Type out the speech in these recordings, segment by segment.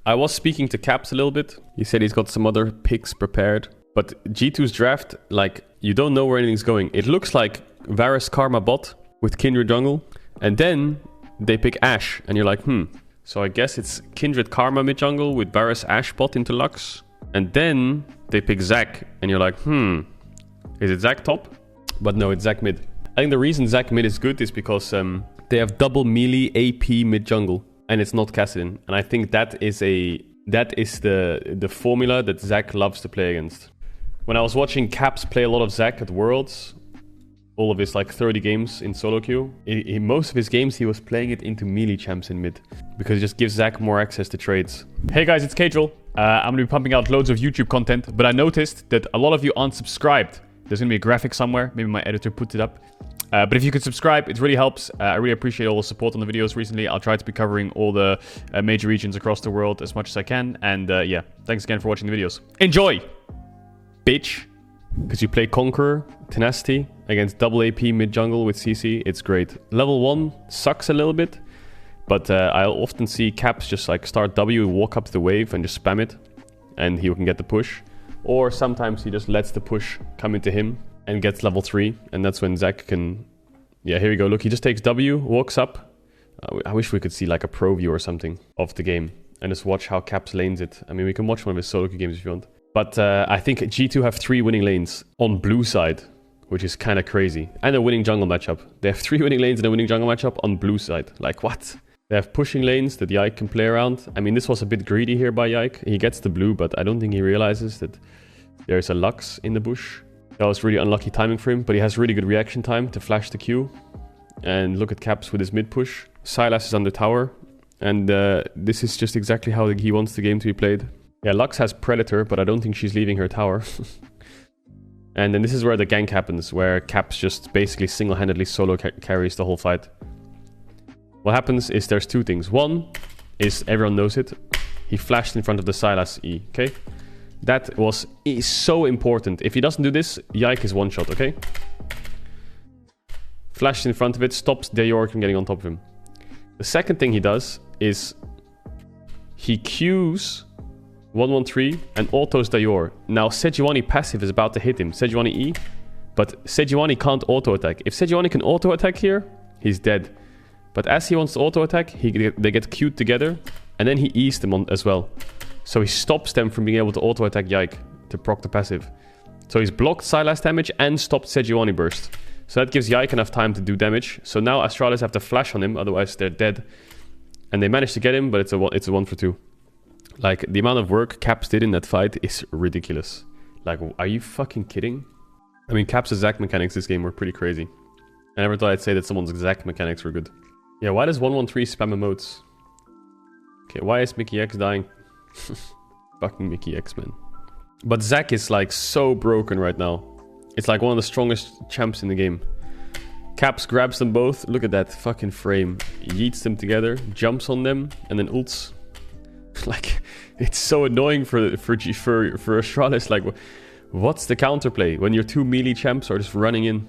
I was speaking to Caps a little bit. He said he's got some other picks prepared. But G2's draft, like, you don't know where anything's going. It looks like Varus Karma bot with Kindred jungle. And then they pick Ashe. And you're like, So I guess it's Kindred Karma mid jungle with Varus Ashe bot into Lux. And then they pick Zac. And you're like, Is it Zac top? But no, it's Zac mid. I think the reason Zac mid is good is because they have double melee AP mid jungle. And it's not Caedrel. And I think that is the formula that Zac loves to play against. When I was watching Caps play a lot of Zac at Worlds, all of his like 30 games in solo queue, in most of his games he was playing it into melee champs in mid. Because it just gives Zac more access to trades. Hey guys, it's Caedrel. I'm going to be pumping out loads of YouTube content, but I noticed that a lot of you aren't subscribed. There's going to be a graphic somewhere. Maybe my editor put it up. But if you could subscribe, it really helps. I really appreciate all the support on the videos recently. I'll try to be covering all the major regions across the world as much as I can. And yeah, thanks again for watching the videos. Enjoy! Bitch. Because you play Conqueror, Tenacity, against double AP mid-jungle with CC. It's great. Level 1 sucks a little bit. But I'll often see Caps just like start W, walk up to the wave and just spam it. And he can get the push. Or sometimes he just lets the push come into him and gets level 3. And that's when Zac can... Yeah, here we go. Look, he just takes W, walks up. I wish we could see like a pro view or something of the game. And just watch how Caps lanes it. I mean, we can watch one of his solo queue games if you want. But I think G2 have 3 winning lanes on blue side, which is kind of crazy. And a winning jungle matchup. They have 3 winning lanes and a winning jungle matchup on blue side. Like, what? They have pushing lanes that Yike can play around. I mean, this was a bit greedy here by Yike. He gets the blue, but I don't think he realizes that there's a Lux in the bush. That was really unlucky timing for him, but he has really good reaction time to flash the Q. And look at Caps with his mid push. Sylas is on the tower. And this is just exactly how he wants the game to be played. Yeah, Lux has Predator, but I don't think she's leaving her tower. And then this is where the gank happens, where Caps just basically single-handedly solo carries the whole fight. What happens is there's 2 things. One is, everyone knows it, he flashed in front of the Sylas E, okay? That is so important. If he doesn't do this, Yike is one shot, okay? Flashed in front of it, stops Dayor from getting on top of him. The second thing he does is he Qs 113 and autos Dayor. Now Sejuani passive is about to hit him. Sejuani E. But Sejuani can't auto attack. If Sejuani can auto attack here, he's dead. But as he wants to auto attack, they get queued together. And then he E's them on as well. So he stops them from being able to auto attack Yike to proc the passive. So he's blocked Sylas damage and stopped Sejuani burst. So that gives Yike enough time to do damage. So now Astralis have to flash on him, otherwise they're dead. And they managed to get him, but it's a 1 for 2. Like, the amount of work Caps did in that fight is ridiculous. Like, are you fucking kidding? I mean, Caps' Zac mechanics this game were pretty crazy. I never thought I'd say that someone's Zac mechanics were good. Yeah, why does 113 spam emotes? Okay, why is Mickey X dying? Fucking Mickey X, man. But Zac is, like, so broken right now. It's like one of the strongest champs in the game. Caps grabs them both. Look at that fucking frame. Yeets them together, jumps on them, and then ults. Like, it's so annoying for Astralis. Like, what's the counterplay when your 2 melee champs are just running in?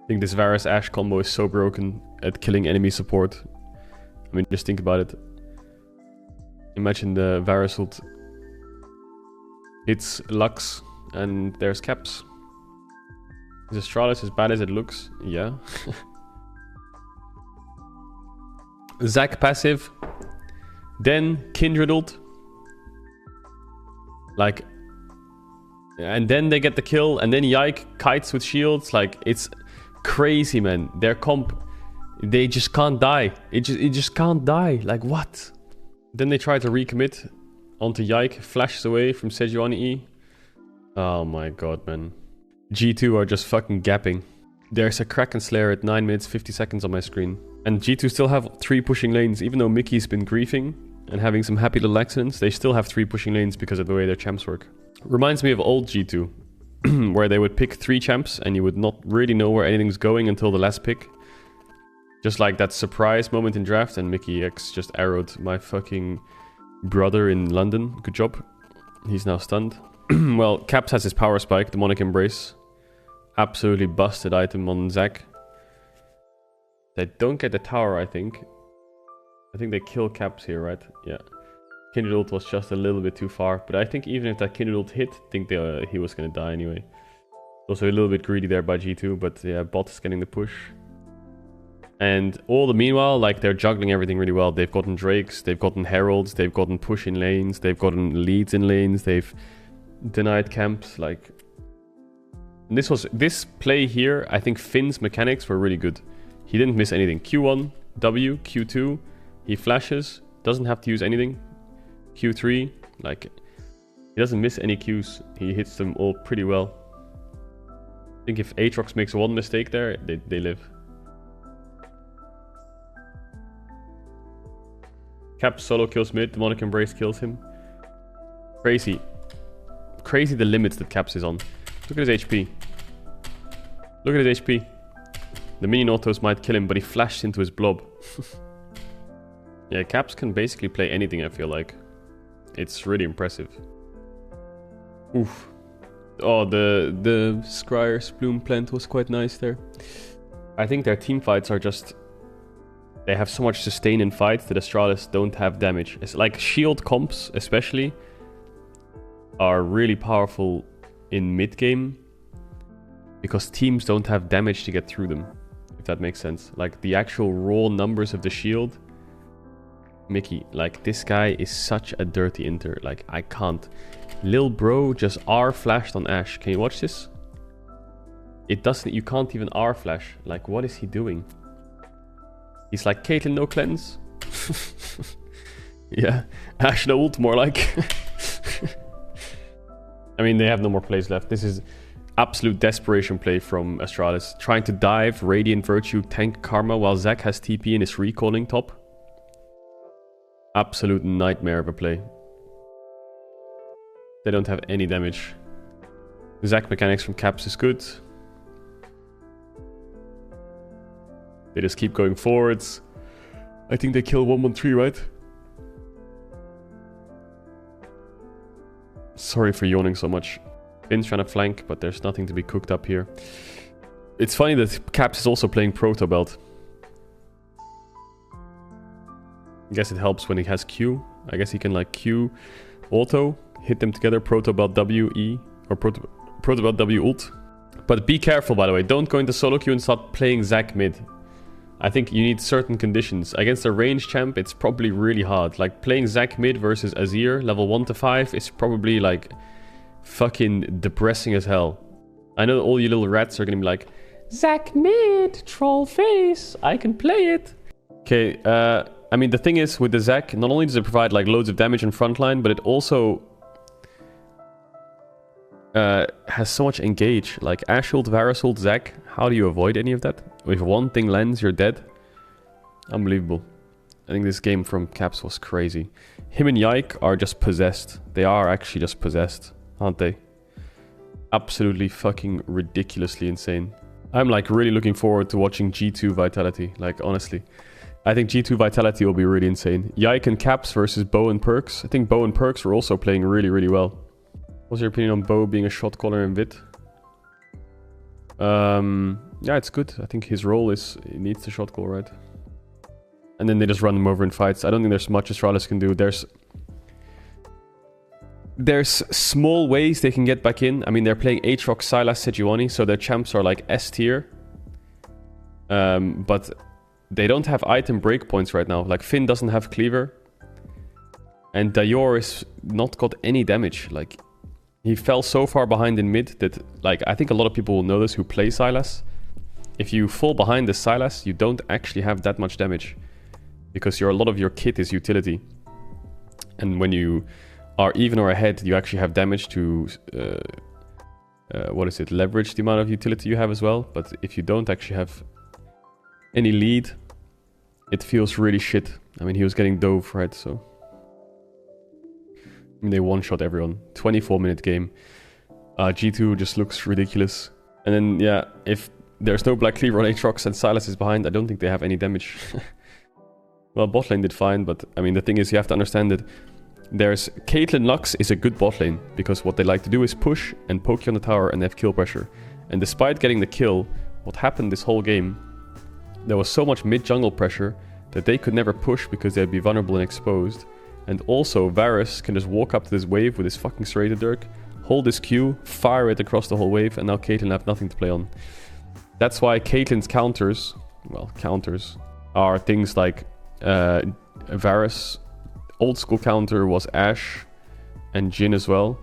I think this Varus Ashe combo is so broken at killing enemy support. I mean, just think about it. Imagine the Varus ult hits Lux and there's Caps. Is Astralis as bad as it looks? Yeah. Zac passive. Then Kindred ult. Like, and then they get the kill, and then Yike kites with shields. Like, it's crazy, man. Their comp, they just can't die. It just can't die. Like, what? Then they try to recommit onto Yike, flashes away from Sejuani E. Oh my god, man. G2 are just fucking gapping. There's a Kraken Slayer at 9 minutes 50 seconds on my screen. And G2 still have 3 pushing lanes, even though Mickey's been griefing and having some happy little accidents. They still have 3 pushing lanes because of the way their champs work. Reminds me of old G2, where they would pick 3 champs and you would not really know where anything's going until the last pick. Just like that surprise moment in draft, and Mickey X just arrowed my fucking brother in London. Good job. He's now stunned. Well, Caps has his power spike, Demonic Embrace. Absolutely busted item on Zac. They don't get the tower, I think. I think they kill Caps here, right? Yeah. Kindred ult was just a little bit too far. But I think even if that Kindred ult hit, I think he was going to die anyway. Also a little bit greedy there by G2, but yeah, bot is getting the push. And all the meanwhile, like, they're juggling everything really well. They've gotten Drakes, they've gotten Heralds, they've gotten push in lanes, they've gotten leads in lanes, they've denied camps. Like, this play here, I think Finn's mechanics were really good. He didn't miss anything. Q1, W, Q2, he flashes, doesn't have to use anything. Q3, like, he doesn't miss any Qs. He hits them all pretty well. I think if Aatrox makes one mistake there, they live. Cap solo kills mid, Demonic Embrace kills him. Crazy. Crazy the limits that Caps is on. Look at his HP. Look at his HP. The minion autos might kill him, but he flashed into his blob. Yeah, Caps can basically play anything, I feel like. It's really impressive. Oof. Oh, the Scryer's Bloom plant was quite nice there. I think their team fights are just... They have so much sustain in fights that Astralis don't have damage. It's like shield comps, especially, are really powerful in mid-game because teams don't have damage to get through them, if that makes sense. Like, the actual raw numbers of the shield... Mickey, like, this guy is such a dirty inter. Like, I can't. Lil bro just R flashed on Ashe. Can you watch this? It doesn't... You can't even R flash. Like, what is he doing? He's like, Caitlyn, no cleanse. Yeah, Ashe no ult, more like. I mean, they have no more plays left. This is absolute desperation play from Astralis. Trying to dive, Radiant Virtue, tank Karma, while Zac has TP and is recalling top. Absolute nightmare of a play. They don't have any damage. Zac mechanics from Caps is good. They just keep going forwards. I think they kill 113, right? Sorry for yawning so much. Finn's trying to flank, but there's nothing to be cooked up here. It's funny that Caps is also playing Proto Belt. I guess it helps when he has Q. I guess he can like Q auto, hit them together, Proto Belt W, E, or Proto Belt W ult. But be careful, by the way. Don't go into solo queue and start playing Zac mid. I think you need certain conditions. Against a range champ, it's probably really hard. Like, playing Zac mid versus Azir, level 1 to 5, is probably, like, fucking depressing as hell. I know all you little rats are gonna be like, Zac mid, troll face, I can play it. Okay, I mean, the thing is, with the Zac, not only does it provide, like, loads of damage in frontline, but it also has so much engage. Like, Ashe ult, Varus ult, Zac, how do you avoid any of that? If one thing lands, you're dead. Unbelievable. I think this game from Caps was crazy. Him and Yike are just possessed. They are actually just possessed, aren't they? Absolutely fucking ridiculously insane. I'm like really looking forward to watching G2 Vitality. Like, honestly. I think G2 Vitality will be really insane. Yike and Caps versus Bo and Perks. I think Bo and Perks were also playing really, really well. What's your opinion on Bo being a shot caller in Vit? Yeah, it's good. I think his role is... He needs the shot call, right? And then they just run him over in fights. I don't think there's much Astralis can do. There's small ways they can get back in. I mean, they're playing Aatrox, Sylas, Sejuani, so their champs are like S tier. But they don't have item breakpoints right now. Like, Finn doesn't have Cleaver. And Dior is not got any damage. Like, he fell so far behind in mid that, like, I think a lot of people will know this who play Sylas. If you fall behind the Sylas, you don't actually have that much damage. Because a lot of your kit is utility. And when you are even or ahead, you actually have damage to... leverage the amount of utility you have as well. But if you don't actually have any lead, it feels really shit. I mean, he was getting dove, right? So... I mean, they one-shot everyone. 24-minute game. G2 just looks ridiculous. And then, yeah, if there's no Black Cleaver on Aatrox and Sylas is behind, I don't think they have any damage. Well, bot lane did fine, but I mean, the thing is, you have to understand that there's... Caitlyn Lux is a good bot lane, because what they like to do is push and poke you on the tower and they have kill pressure. And despite getting the kill, what happened this whole game, there was so much mid-jungle pressure that they could never push because they'd be vulnerable and exposed. And also, Varus can just walk up to this wave with his fucking serrated dirk, hold his Q, fire it across the whole wave, and now Caitlyn have nothing to play on. That's why Caitlyn's counters, well, counters, are things like Varus. Old school counter was Ashe and Jhin as well.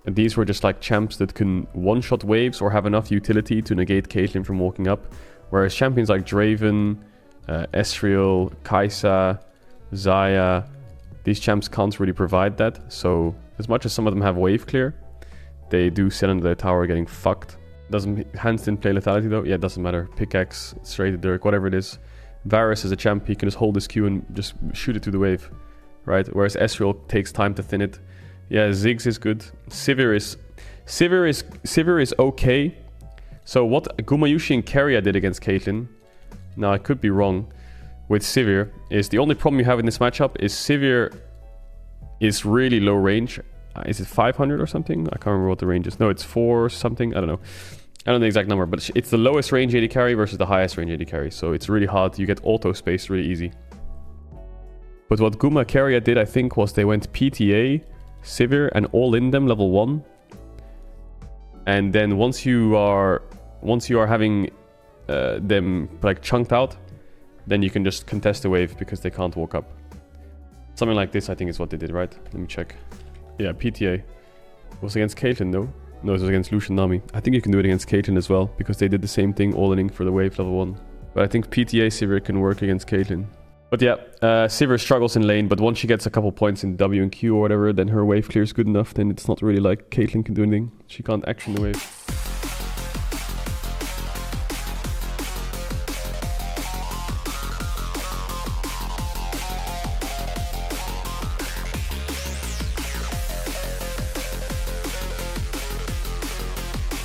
And these were just like champs that can one-shot waves or have enough utility to negate Caitlyn from walking up. Whereas champions like Draven, Ezreal, Kai'Sa, Xayah, these champs can't really provide that. So as much as some of them have wave clear, they do sit under their tower getting fucked. Hands didn't play lethality though. Yeah, it doesn't matter. Pickaxe, straight dirk, whatever it is. Varus is a champ, he can just hold his Q and just shoot it to the wave. Right? Whereas Ezreal takes time to thin it. Yeah, Ziggs is good. Sivir is okay. So what Gumayushi and Keria did against Caitlyn, now I could be wrong, with Sivir, is the only problem you have in this matchup is Sivir is really low range. Is it 500 or something? I can't remember what the range is. No, it's 4 something. I don't know. I don't know the exact number, but it's the lowest range AD carry versus the highest range AD carry. So it's really hard. You get auto space really easy. But what Guma Keria did, I think, was they went PTA, Sivir, and all in them level 1. And then once you are having them like chunked out, then you can just contest the wave because they can't walk up. Something like this, I think, is what they did, right? Let me check. Yeah, PTA. It was against Caitlyn, though. No, it was against Lucian Nami. I think you can do it against Caitlyn as well, because they did the same thing, all-inning for the wave level 1. But I think PTA Sivir can work against Caitlyn. But yeah, Sivir struggles in lane, but once she gets a couple points in W and Q or whatever, then her wave clears good enough, then it's not really like Caitlyn can do anything. She can't action the wave.